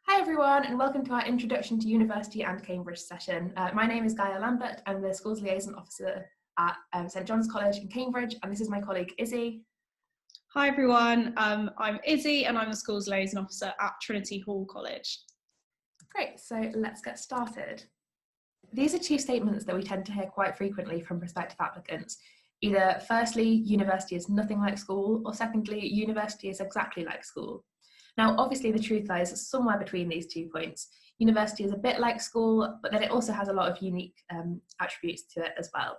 Hi everyone, and welcome to our Introduction to University and Cambridge session. My name is Gaia Lambert. I'm the Schools Liaison Officer at St John's College in Cambridge, and this is my colleague Izzy. Hi everyone, I'm Izzy and I'm the Schools Liaison Officer at Trinity College. Great, so let's get started. These are two statements that we tend to hear quite frequently from prospective applicants. Either firstly, university is nothing like school, or secondly, university is exactly like school. Now, obviously, the truth lies somewhere between these 2 points. University is a bit like school, but then it also has a lot of unique attributes to it as well.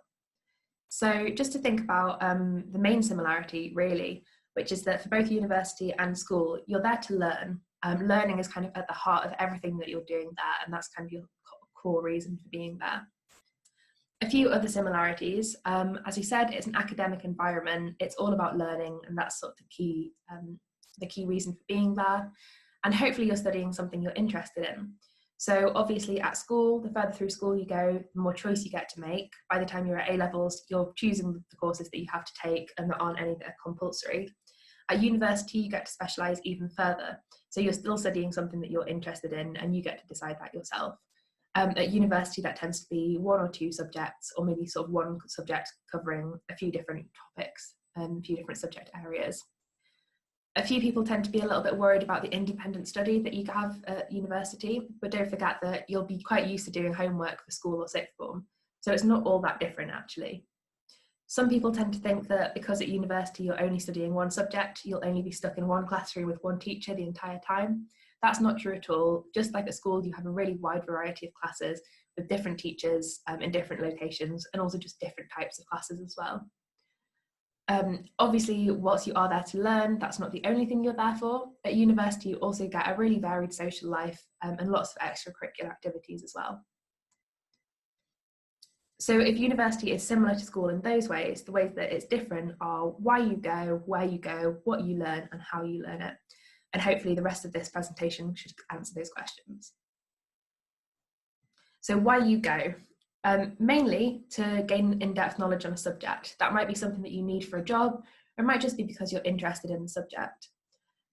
So just to think about the main similarity, really, which is that for both university and school, you're there to learn. Learning is kind of at the heart of everything that you're doing there, and that's kind of your core reason for being there. A few other similarities. As you said, it's an academic environment. It's all about learning, and that's sort of the key reason for being there, and hopefully you're studying something you're interested in. So obviously at school, the further through school you go, the more choice you get to make. By the time you're at A-levels, you're choosing the courses that you have to take, and there aren't any that are compulsory. At university, you get to specialise even further. So you're still studying something that you're interested in, and you get to decide that yourself. At university, that tends to be 1 or 2 subjects, or maybe sort of one subject covering a few different topics and a few different subject areas. A few people tend to be a little bit worried about the independent study that you have at university, but don't forget that you'll be quite used to doing homework for school or sixth form, so it's not all that different actually. Some people tend to think that because at university you're only studying one subject, you'll only be stuck in one classroom with one teacher the entire time. That's not true at all. Just like at school, you have a really wide variety of classes with different teachers in different locations, and also just different types of classes as well. Obviously, whilst you are there to learn, that's not the only thing you're there for. At university, you also get a really varied social life and lots of extracurricular activities as well. So if university is similar to school in those ways, the ways that it's different are why you go, where you go, what you learn, and how you learn it. And hopefully the rest of this presentation should answer those questions. So why you go? Mainly to gain in-depth knowledge on a subject. That might be something that you need for a job, or it might just be because you're interested in the subject.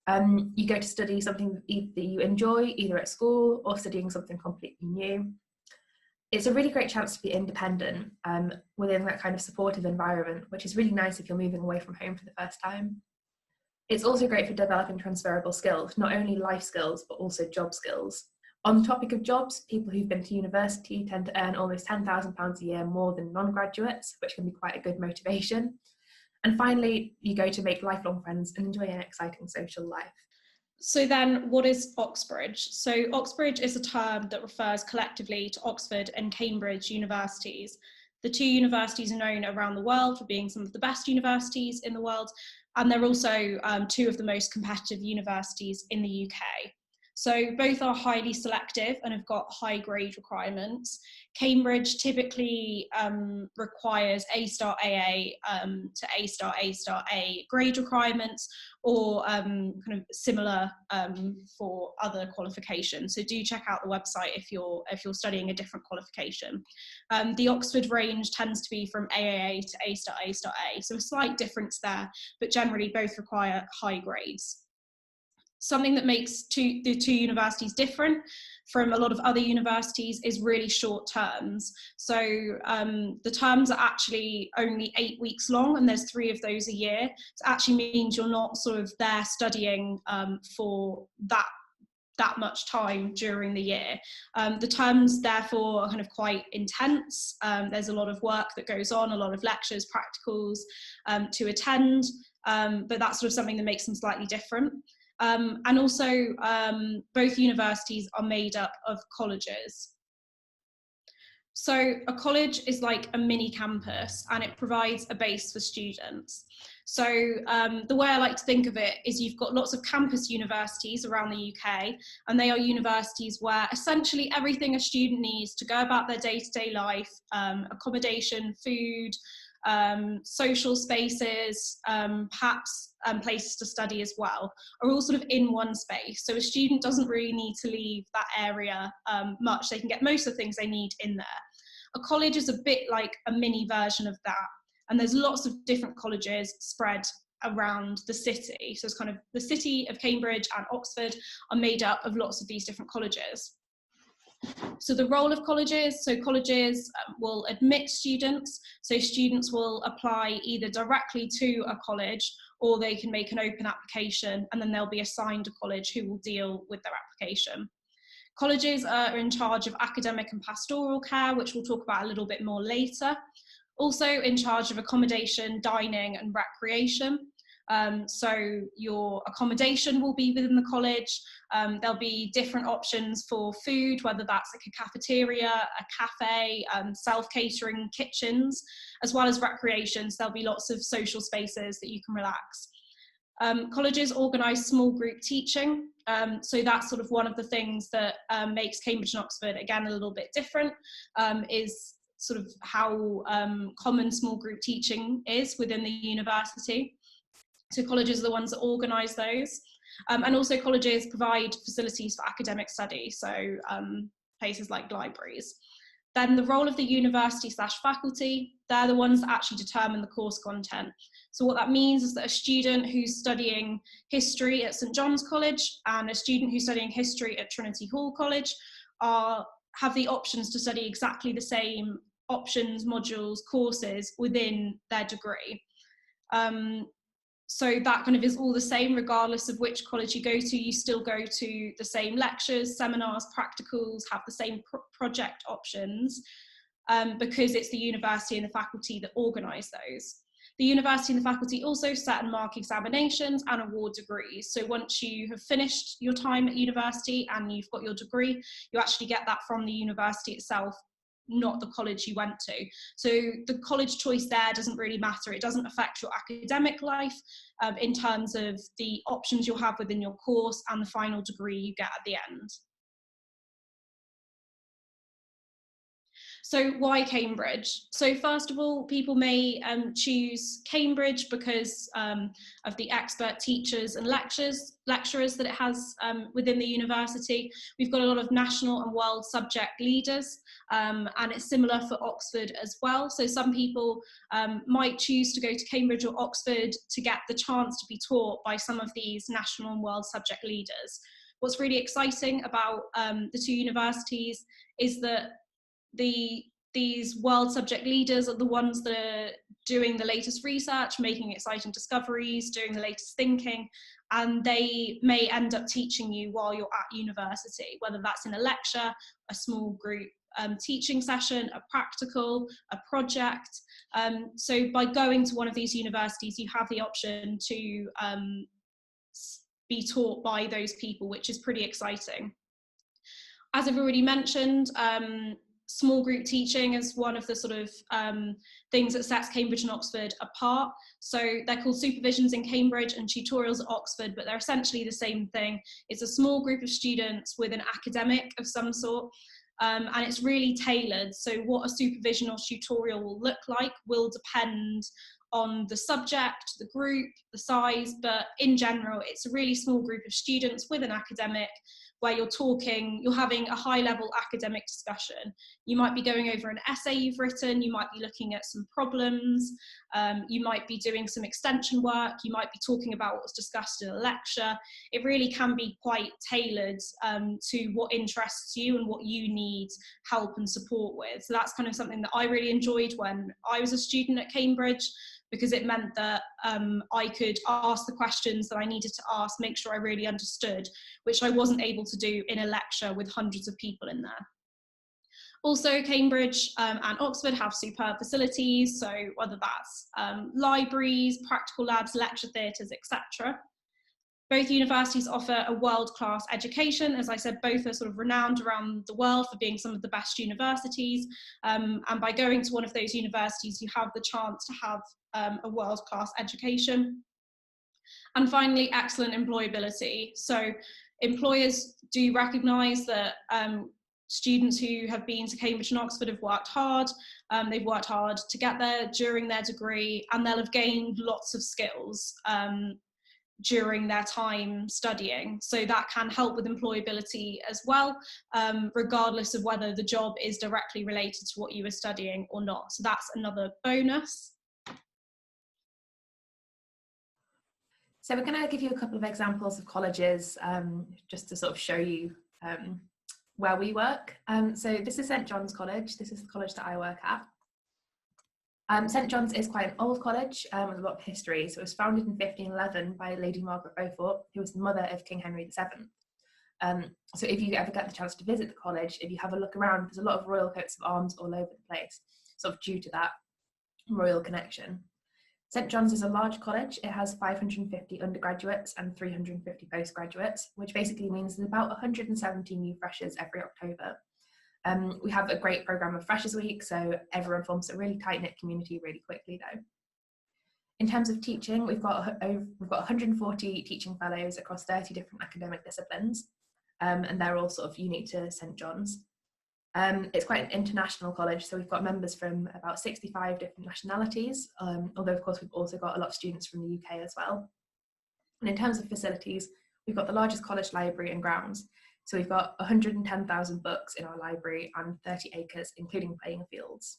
You go to study something that you enjoy, either at school or studying something completely new. It's a really great chance to be independent within that kind of supportive environment, which is really nice if you're moving away from home for the first time. It's also great for developing transferable skills, not only life skills, but also job skills. On the topic of jobs, people who've been to university tend to earn almost £10,000 a year more than non-graduates, which can be quite a good motivation. And finally, you go to make lifelong friends and enjoy an exciting social life. So then, what is Oxbridge? So Oxbridge is a term that refers collectively to Oxford and Cambridge universities. The two universities are known around the world for being some of the best universities in the world, and they're also 2 of the most competitive universities in the UK. So both are highly selective and have got high grade requirements. Cambridge typically requires A** AA to A** A grade requirements, or kind of similar for other qualifications. So do check out the website if you're studying a different qualification. The Oxford range tends to be from AAA to A** A, so a slight difference there, but generally both require high grades. Something that makes the two universities different from a lot of other universities is really short terms. So the terms are actually only 8 weeks long, and there's 3 of those a year. So it actually means you're not sort of there studying for that much time during the year. The terms therefore are kind of quite intense. There's a lot of work that goes on, a lot of lectures, practicals to attend, but that's sort of something that makes them slightly different. And also, both universities are made up of colleges. So a college is like a mini campus, and it provides a base for students. So the way I like to think of it is you've got lots of campus universities around the UK, and they are universities where essentially everything a student needs to go about their day-to-day life, accommodation, food, social spaces, perhaps places to study as well, are all sort of in one space. So a student doesn't really need to leave that area much. They can get most of the things they need in there. A college is a bit like a mini version of that. And there's lots of different colleges spread around the city. So it's kind of the city of Cambridge and Oxford are made up of lots of these different colleges. So the role of colleges, will admit students. So students will apply either directly to a college, or they can make an open application and then they'll be assigned a college who will deal with their application. Colleges are in charge of academic and pastoral care, which we'll talk about a little bit more later. Also in charge of accommodation, dining and recreation. So your accommodation will be within the college. There'll be different options for food, whether that's like a cafeteria, a cafe, self-catering kitchens, as well as recreation. So there'll be lots of social spaces that you can relax. Colleges organise small group teaching. So that's sort of one of the things that makes Cambridge and Oxford, again, a little bit different, is sort of how common small group teaching is within the university. So colleges are the ones that organise those. And also colleges provide facilities for academic study, so places like libraries. Then the role of the university/faculty, they're the ones that actually determine the course content. So what that means is that a student who's studying history at St John's College and a student who's studying history at Trinity Hall College have the options to study exactly the same options, modules, courses within their degree. So that kind of is all the same regardless of which college you go to. You still go to the same lectures, seminars, practicals, have the same project options, because it's the university and the faculty that organise those. The university and the faculty also set and mark examinations and award degrees. So once you have finished your time at university and you've got your degree, you actually get that from the university itself, not the college you went to. So the college choice there doesn't really matter. It doesn't affect your academic life in terms of the options you'll have within your course and the final degree you get at the end. So why Cambridge? So first of all, people may choose Cambridge because of the expert teachers and lecturers that it has within the university. We've got a lot of national and world subject leaders, and it's similar for Oxford as well. So some people might choose to go to Cambridge or Oxford to get the chance to be taught by some of these national and world subject leaders. What's really exciting about the two universities is that these world subject leaders are the ones that are doing the latest research, making exciting discoveries, doing the latest thinking, and they may end up teaching you while you're at university, whether that's in a lecture, a small group teaching session, a practical, a project. So by going to one of these universities, you have the option to be taught by those people, which is pretty exciting. As I've already mentioned, small group teaching is one of the sort of things that sets Cambridge and Oxford apart. So they're called supervisions in Cambridge and tutorials at Oxford, but they're essentially the same thing. It's a small group of students with an academic of some sort, and it's really tailored. So what a supervision or tutorial will look like will depend on the subject, the group, the size, but in general, it's a really small group of students with an academic where you're having a high level academic discussion. You might be going over an essay you've written, you might be looking at some problems, you might be doing some extension work, you might be talking about what was discussed in a lecture. It really can be quite tailored to what interests you and what you need help and support with. So that's kind of something that I really enjoyed when I was a student at Cambridge, because it meant that I could ask the questions that I needed to ask, make sure I really understood, which I wasn't able to do in a lecture with hundreds of people in there. Also, Cambridge and Oxford have superb facilities, so whether that's libraries, practical labs, lecture theatres, etc. Both universities offer a world-class education. As I said, both are sort of renowned around the world for being some of the best universities. And by going to one of those universities, you have the chance to have a world-class education. And finally, excellent employability. So employers do recognise that students who have been to Cambridge and Oxford have worked hard. They've worked hard to get there during their degree, and they'll have gained lots of skills during their time studying. So that can help with employability as well, regardless of whether the job is directly related to what you were studying or not. So that's another bonus. So we're going to give you a couple of examples of colleges just to sort of show you where we work. So this is St John's College. This is the college that I work at. St John's is quite an old college with a lot of history. So it was founded in 1511 by Lady Margaret Beaufort, who was the mother of King Henry VII. So if you ever get the chance to visit the college, if you have a look around, there's a lot of royal coats of arms all over the place, sort of due to that royal connection. St John's is a large college. It has 550 undergraduates and 350 postgraduates, which basically means there's about 170 new freshers every October. We have a great programme of Freshers Week, so everyone forms a really tight-knit community really quickly though. In terms of teaching, we've got 140 teaching fellows across 30 different academic disciplines, and they're all sort of unique to St John's. It's quite an international college, so we've got members from about 65 different nationalities, although of course we've also got a lot of students from the UK as well. And in terms of facilities, we've got the largest college library and grounds, so we've got 110,000 books in our library and 30 acres, including playing fields.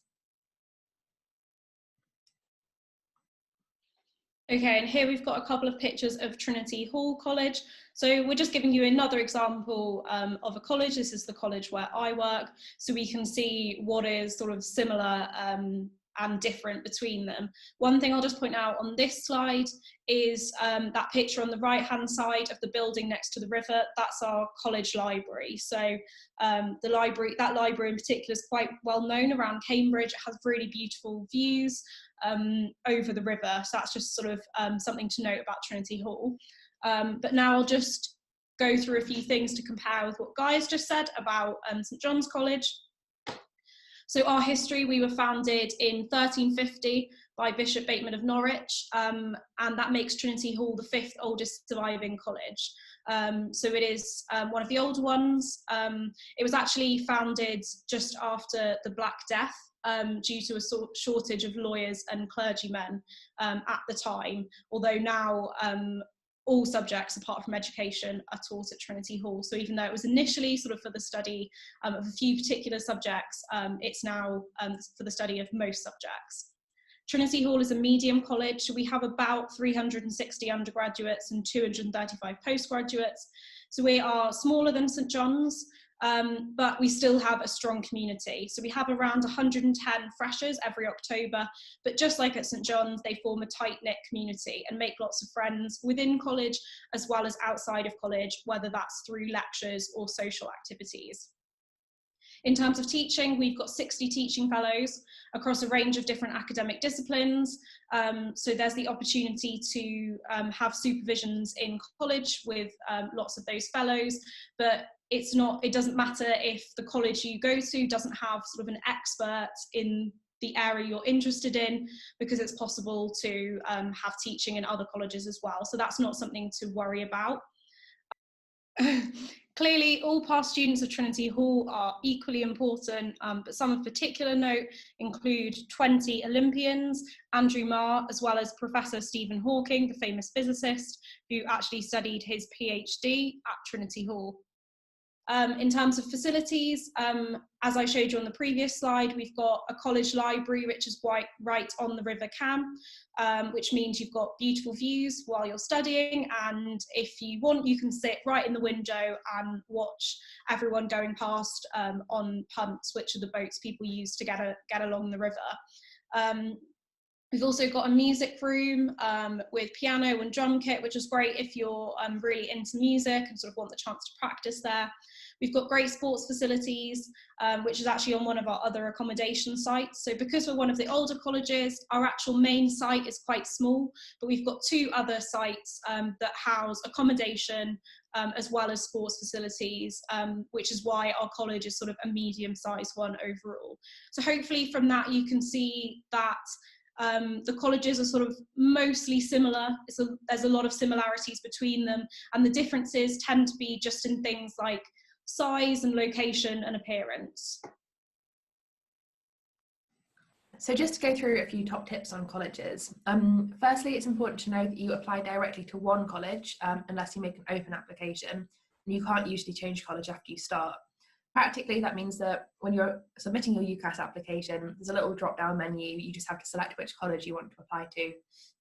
Okay, and here we've got a couple of pictures of Trinity Hall College. So we're just giving you another example of a college. This is the college where I work, so we can see what is sort of similar and different between them. One thing I'll just point out on this slide is that picture on the right-hand side of the building next to the river. That's our college library. So that library in particular is quite well known around Cambridge. It has really beautiful views over the river. So that's just sort of something to note about Trinity Hall. But now I'll just go through a few things to compare with what Guy's just said about St John's College. So our history, we were founded in 1350 by Bishop Bateman of Norwich, and that makes Trinity Hall the 5th oldest surviving college. So it is one of the older ones. It was actually founded just after the Black Death, due to a shortage of lawyers and clergymen at the time, although now all subjects apart from education are taught at Trinity Hall. So even though it was initially sort of for the study of a few particular subjects, it's now for the study of most subjects. Trinity Hall is a medium college, so we have about 360 undergraduates and 235 postgraduates. So we are smaller than St John's, but we still have a strong community. So we have around 110 freshers every October, but just like at St John's, they form a tight-knit community and make lots of friends within college as well as outside of college, whether that's through lectures or social activities. In terms of teaching, we've got 60 teaching fellows across a range of different academic disciplines. So there's the opportunity to have supervisions in college with lots of those fellows, but it doesn't matter if the college you go to doesn't have sort of an expert in the area you're interested in, because it's possible to have teaching in other colleges as well. So that's not something to worry about. Clearly, all past students of Trinity Hall are equally important, but some of particular note include 20 Olympians, Andrew Marr, as well as Professor Stephen Hawking, the famous physicist, who actually studied his PhD at Trinity Hall. In terms of facilities, as I showed you on the previous slide, we've got a college library which is right on the River Cam, which means you've got beautiful views while you're studying, and if you want, you can sit right in the window and watch everyone going past on punts, which are the boats people use to get along the river. We've also got a music room with piano and drum kit, which is great if you're really into music and sort of want the chance to practice there. We've got great sports facilities, which is actually on one of our other accommodation sites. So because we're one of the older colleges, our actual main site is quite small, but we've got 2 other sites that house accommodation as well as sports facilities, which is why our college is sort of a medium-sized one overall. So hopefully from that you can see that the colleges are sort of mostly similar. There's a lot of similarities between them, and the differences tend to be just in things like size and location and appearance. So just to go through a few top tips on colleges. Firstly, it's important to know that you apply directly to one college unless you make an open application, and you can't usually change college after you start. Practically, that means that when you're submitting your UCAS application, there's a little drop-down menu. You just have to select which college you want to apply to,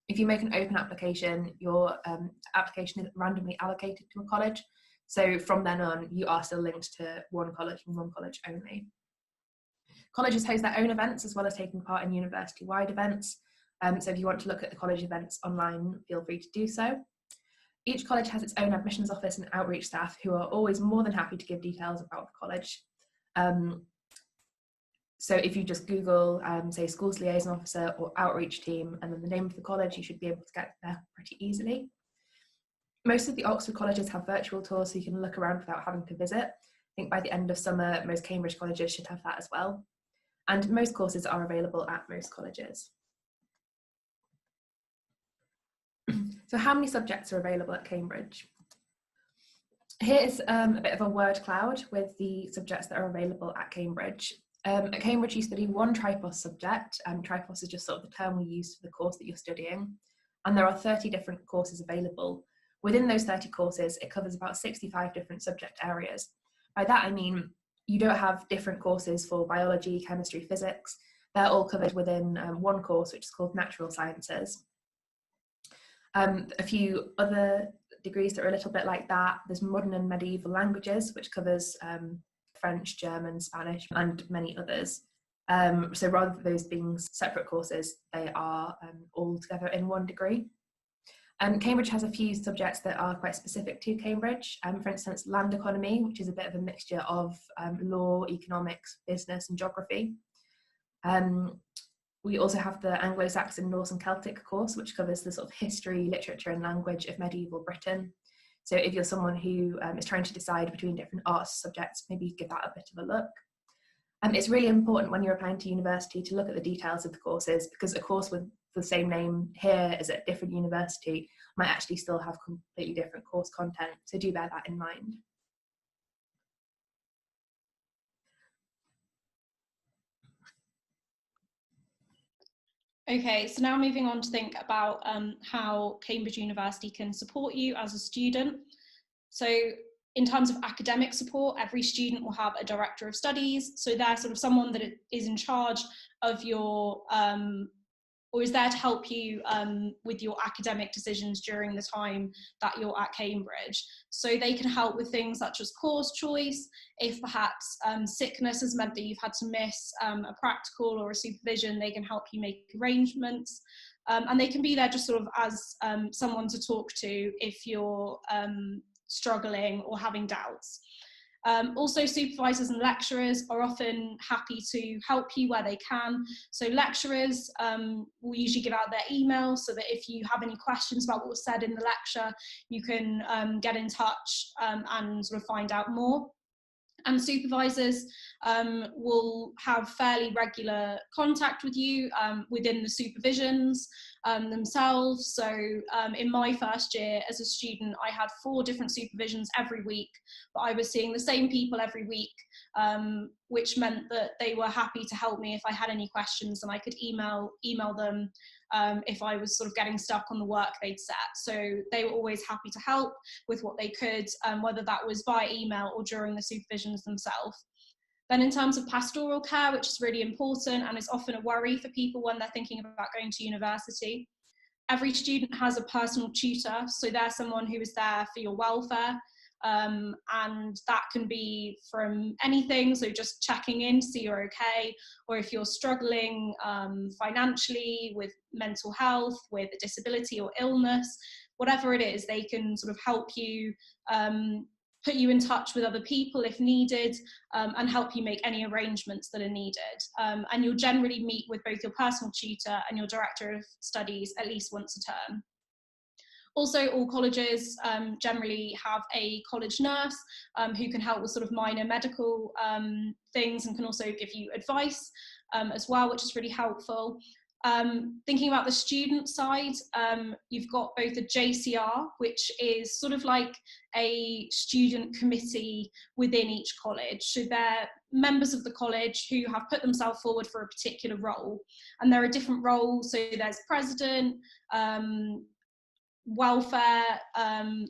If you make an open application, your application is randomly allocated to a college. So from then on, you are still linked to one college and one college only. Colleges host their own events as well as taking part in university-wide events. So if you want to look at the college events online, feel free to do so. Each college has its own admissions office and outreach staff who are always more than happy to give details about the college. So if you just Google, say, Schools Liaison Officer or Outreach Team, and then the name of the college, you should be able to get there pretty easily. Most of the Oxford colleges have virtual tours, so you can look around without having to visit. I think by the end of summer, most Cambridge colleges should have that as well. And most courses are available at most colleges. So how many subjects are available at Cambridge? Here's a bit of a word cloud with the subjects that are available at Cambridge. At Cambridge, you study one Tripos subject, and Tripos is just sort of the term we use for the course that you're studying. And there are 30 different courses available. Within those 30 courses, it covers about 65 different subject areas. By that, I mean, you don't have different courses for biology, chemistry, physics. They're all covered within one course, which is called Natural Sciences. A few other degrees that are a little bit like that. There's Modern and Medieval Languages, which covers French, German, Spanish, and many others. So rather than those being separate courses, they are all together in one degree. Cambridge has a few subjects that are quite specific to Cambridge. For instance, land economy, which is a bit of a mixture of law, economics, business, and geography. We also have the Anglo-Saxon, Norse and Celtic course, which covers the sort of history, literature and language of medieval Britain. So if you're someone who is trying to decide between different arts subjects, maybe give that a bit of a look. It's really important when you're applying to university to look at the details of the courses, because a course with the same name here as at a different university might actually still have completely different course content. So do bear that in mind. Okay, so now moving on to think about how Cambridge University can support you as a student. So in terms of academic support, every student will have a director of studies. So they're sort of someone that is in charge of your, or is there to help you with your academic decisions during the time that you're at Cambridge. So they can help with things such as course choice, if perhaps sickness has meant that you've had to miss a practical or a supervision, they can help you make arrangements. And they can be there just sort of as someone to talk to if you're struggling or having doubts. Also, supervisors and lecturers are often happy to help you where they can. So lecturers will usually give out their emails so that if you have any questions about what was said in the lecture, you can get in touch and sort of find out more. And supervisors will have fairly regular contact with you within the supervisions themselves. So in my first year as a student, I had 4 different supervisions every week, but I was seeing the same people every week, which meant that they were happy to help me if I had any questions, and I could email them if I was sort of getting stuck on the work they'd set. So they were always happy to help with what they could, whether that was by email or during the supervisions themselves. Then in terms of pastoral care, which is really important and is often a worry for people when they're thinking about going to university, every student has a personal tutor. So they're someone who is there for your welfare. And that can be from anything, so just checking in to see you're okay, or if you're struggling financially, with mental health, with a disability or illness, whatever it is, they can sort of help you, put you in touch with other people if needed, and help you make any arrangements that are needed. And you'll generally meet with both your personal tutor and your director of studies at least once a term. Also, all colleges generally have a college nurse who can help with sort of minor medical things and can also give you advice as well, which is really helpful. Thinking about the student side, you've got both a JCR, which is sort of like a student committee within each college. So they're members of the college who have put themselves forward for a particular role. And there are different roles. So there's president, welfare,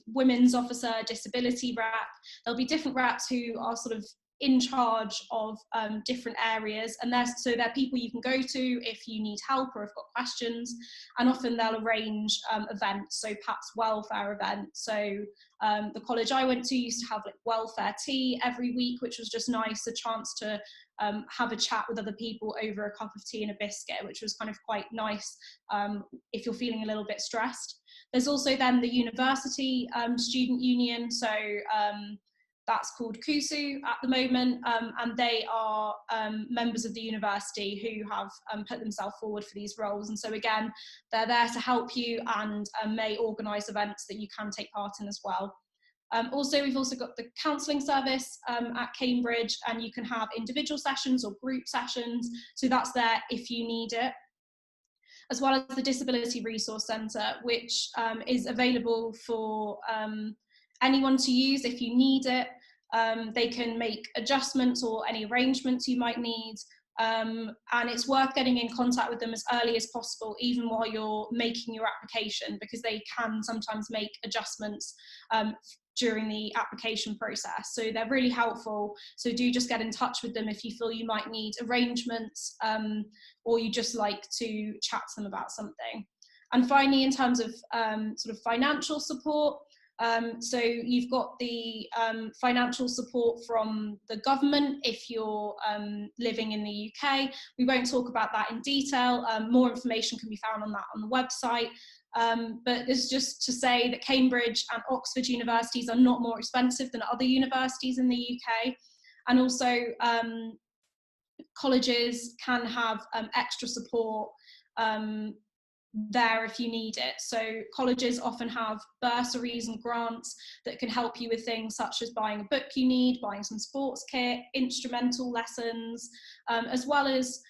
women's officer, disability rep. There'll be different reps who are sort of in charge of different areas, and they're people you can go to if you need help or have got questions, and often they'll arrange events, so perhaps welfare events. So the college I went to used to have like welfare tea every week, which was just nice, a chance to have a chat with other people over a cup of tea and a biscuit, which was kind of quite nice if you're feeling a little bit stressed. There's also then the university student union, so that's called KUSU at the moment, and they are members of the university who have put themselves forward for these roles. And so again, they're there to help you and may organise events that you can take part in as well. We've also got the counselling service at Cambridge, and you can have individual sessions or group sessions, so that's there if you need it. As well as the Disability Resource Centre, which is available for anyone to use if you need it. They can make adjustments or any arrangements you might need, and it's worth getting in contact with them as early as possible, even while you're making your application, because they can sometimes make adjustments during the application process. So they're really helpful. So do just get in touch with them if you feel you might need arrangements or you just like to chat to them about something. And finally, in terms of sort of financial support, so you've got the financial support from the government if you're living in the UK. We won't talk about that in detail. More information can be found on that on the website. But it's just to say that Cambridge and Oxford universities are not more expensive than other universities in the UK. And also colleges can have extra support there if you need it. So colleges often have bursaries and grants that can help you with things such as buying a book you need, buying some sports kit, instrumental lessons, as well as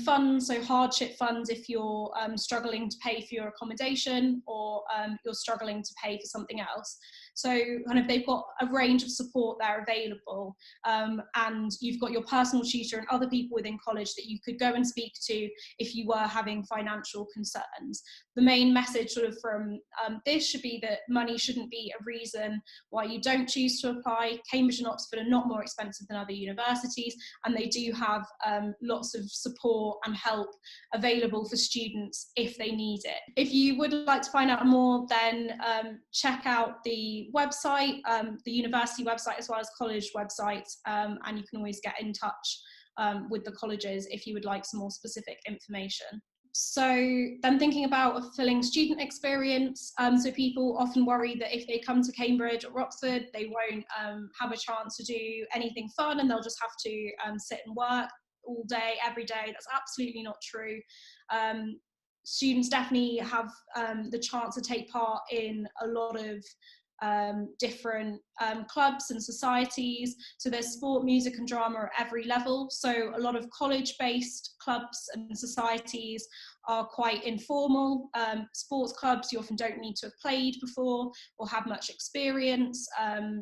funds, so hardship funds if you're struggling to pay for your accommodation or you're struggling to pay for something else. So kind of they've got a range of support there available, and you've got your personal tutor and other people within college that you could go and speak to if you were having financial concerns. The main message sort of from this should be that money shouldn't be a reason why you don't choose to apply. Cambridge and Oxford are not more expensive than other universities, and they do have lots of support and help available for students if they need it. If you would like to find out more, then check out the website, the university website as well as college websites, and you can always get in touch with the colleges if you would like some more specific information. So then thinking about a fulfilling student experience, so people often worry that if they come to Cambridge or Oxford, they won't have a chance to do anything fun and they'll just have to sit and work all day, every day. That's absolutely not true. Students definitely have the chance to take part in a lot of different clubs and societies. So there's sport, music and drama at every level. So a lot of college-based clubs and societies are quite informal. Sports clubs, you often don't need to have played before or have much experience,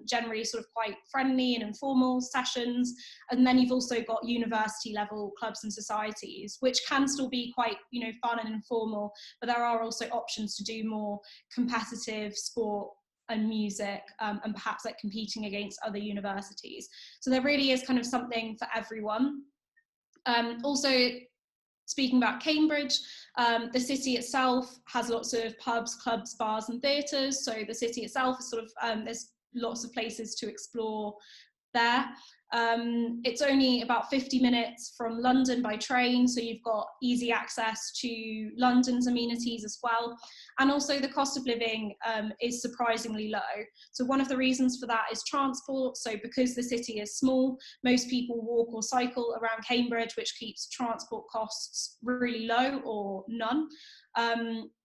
generally sort of quite friendly and informal sessions. And then you've also got university level clubs and societies, which can still be quite, fun and informal, but there are also options to do more competitive sport and music, and perhaps like competing against other universities. So there really is kind of something for everyone. Also, speaking about Cambridge, the city itself has lots of pubs, clubs, bars and theatres. So the city itself is sort of, there's lots of places to explore there. It's only about 50 minutes from London by train, so you've got easy access to London's amenities as well. And also the cost of living is surprisingly low. So one of the reasons for that is transport. So because the city is small, most people walk or cycle around Cambridge, which keeps transport costs really low or none.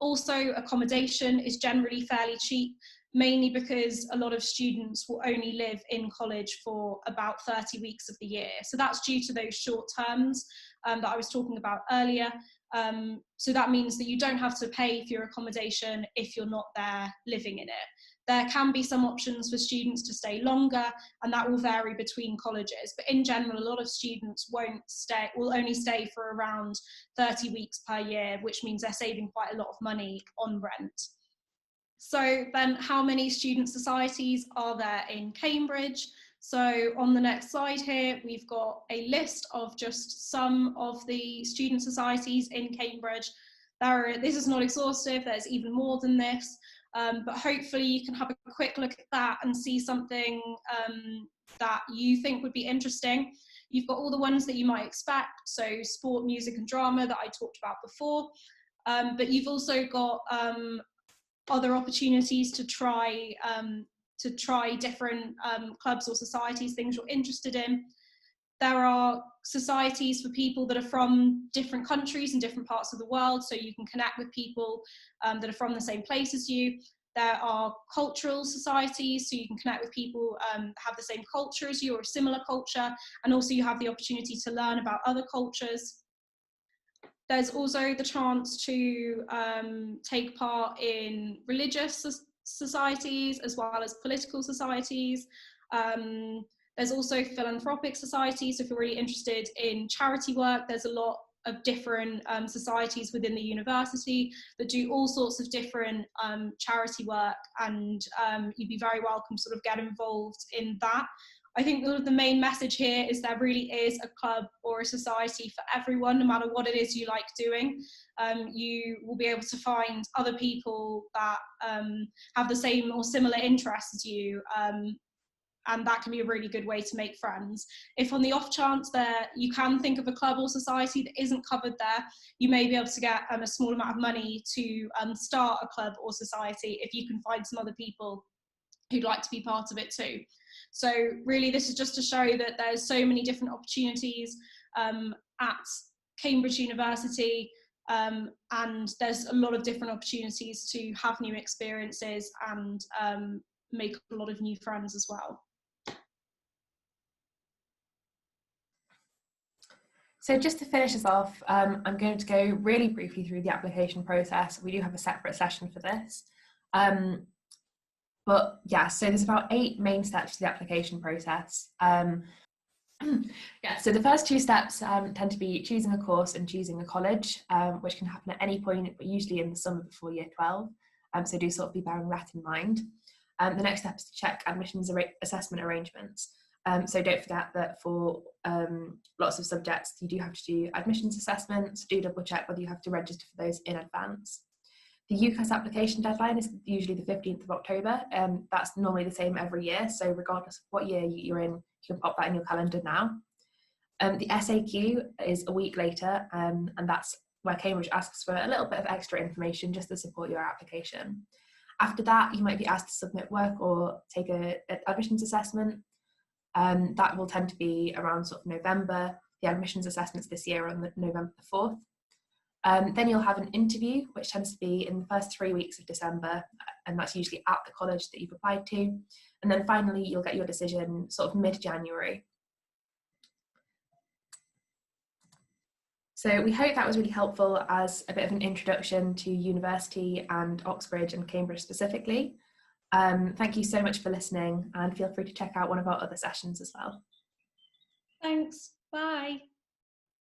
Also, accommodation is generally fairly cheap, mainly because a lot of students will only live in college for about 30 weeks of the year. So that's due to those short terms that I was talking about earlier. So that means that you don't have to pay for your accommodation if you're not there living in it. There can be some options for students to stay longer, and that will vary between colleges. But in general, a lot of students will only stay for around 30 weeks per year, which means they're saving quite a lot of money on rent. So then how many student societies are there in Cambridge? So on the next slide here, we've got a list of just some of the student societies in Cambridge. This is not exhaustive, there's even more than this, but hopefully you can have a quick look at that and see something that you think would be interesting. You've got all the ones that you might expect, so sport, music and drama that I talked about before, but you've also got other opportunities to try different clubs or societies, things you're interested in. There are societies for people that are from different countries and different parts of the world, so you can connect with people that are from the same place as you. There are cultural societies, so you can connect with people have the same culture as you or a similar culture, and also you have the opportunity to learn about other cultures. There's also the chance to take part in religious societies as well as political societies. There's also philanthropic societies, so if you're really interested in charity work, there's a lot of different societies within the university that do all sorts of different charity work, and you'd be very welcome to sort of get involved in that. I think the main message here is there really is a club or a society for everyone, no matter what it is you like doing. You will be able to find other people that have the same or similar interests as you, and that can be a really good way to make friends. If on the off chance you can think of a club or society that isn't covered there, you may be able to get a small amount of money to start a club or society if you can find some other people who'd like to be part of it too. So really this is just to show that there's so many different opportunities at Cambridge University, and there's a lot of different opportunities to have new experiences and make a lot of new friends as well. So just to finish us off, I'm going to go really briefly through the application process. We do have a separate session for this. But yeah, so there's about 8 main steps to the application process. Yeah, so the first 2 steps tend to be choosing a course and choosing a college, which can happen at any point, but usually in the summer before year 12. So do sort of be bearing that in mind. The next step is to check admissions assessment arrangements. So don't forget that for lots of subjects, you do have to do admissions assessments. Do double check whether you have to register for those in advance. The UCAS application deadline is usually the 15th of October. That's normally the same every year, so regardless of what year you're in, you can pop that in your calendar now. The SAQ is a week later, and that's where Cambridge asks for a little bit of extra information just to support your application. After that, you might be asked to submit work or take an admissions assessment. That will tend to be around sort of November. The admissions assessments this year are on November the 4th. Then you'll have an interview, which tends to be in the first 3 weeks of December, and that's usually at the college that you've applied to. And then finally, you'll get your decision sort of mid-January. So we hope that was really helpful as a bit of an introduction to university and Oxbridge and Cambridge specifically. Thank you so much for listening, and feel free to check out one of our other sessions as well. Thanks, bye.